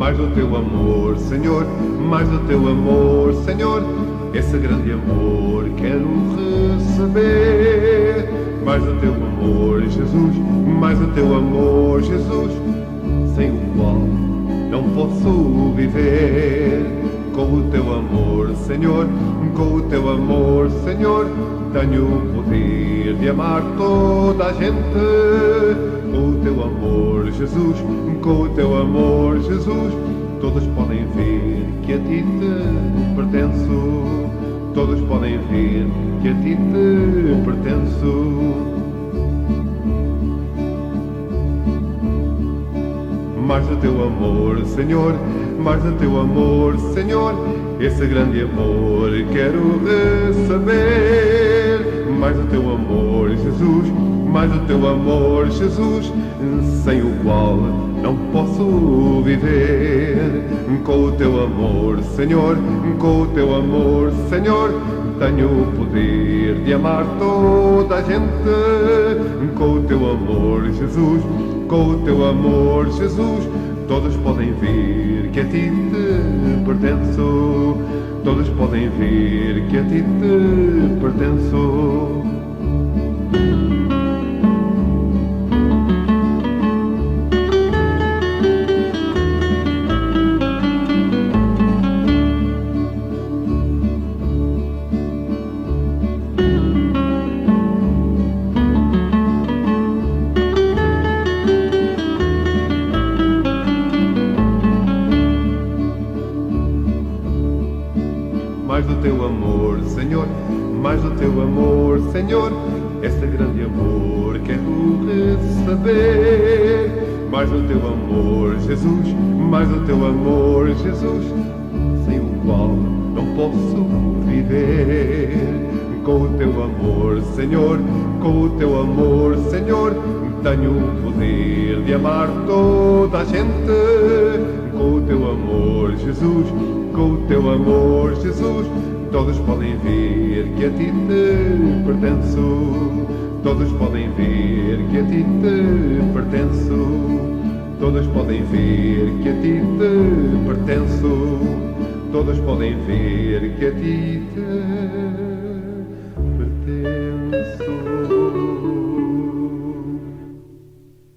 mais do teu amor, Senhor, mais do teu amor, Senhor, esse grande amor quero receber. Mais do teu amor, Jesus, mais do teu amor, Jesus, sem o qual não posso viver. Com o teu amor, Senhor, com o teu amor, Senhor, tenho o poder de amar toda a gente. Com o teu amor, Jesus, com o teu amor, Jesus, todos podem ver que a ti te pertenço. Todos podem ver que a ti te pertenço. Mais do teu amor, Senhor, mais do teu amor, Senhor, esse grande amor quero receber. Mais do teu amor, Jesus, mais do teu amor, Jesus, sem o qual não posso viver. Com o teu amor, Senhor, com o teu amor, Senhor, tenho o poder de amar toda a gente. Com o teu amor, Jesus, com o teu amor, Jesus, todos podem ver que a ti te pertenço. Todos podem ver que a ti te pertenço. Mais do teu amor, Senhor, mais do teu amor, Senhor, esse grande amor quero receber. Mais do teu amor, Jesus, mais do teu amor, Jesus, sem o qual não posso viver. Com o teu amor, Senhor, com o teu amor, Senhor, tenho o poder de amar toda a gente. Com o teu amor, Jesus, com o teu amor, Jesus, todos podem ver que a ti te pertenço. Todos podem ver que a ti te pertenço. Todos podem ver que a ti te pertenço. Todos podem ver que a ti te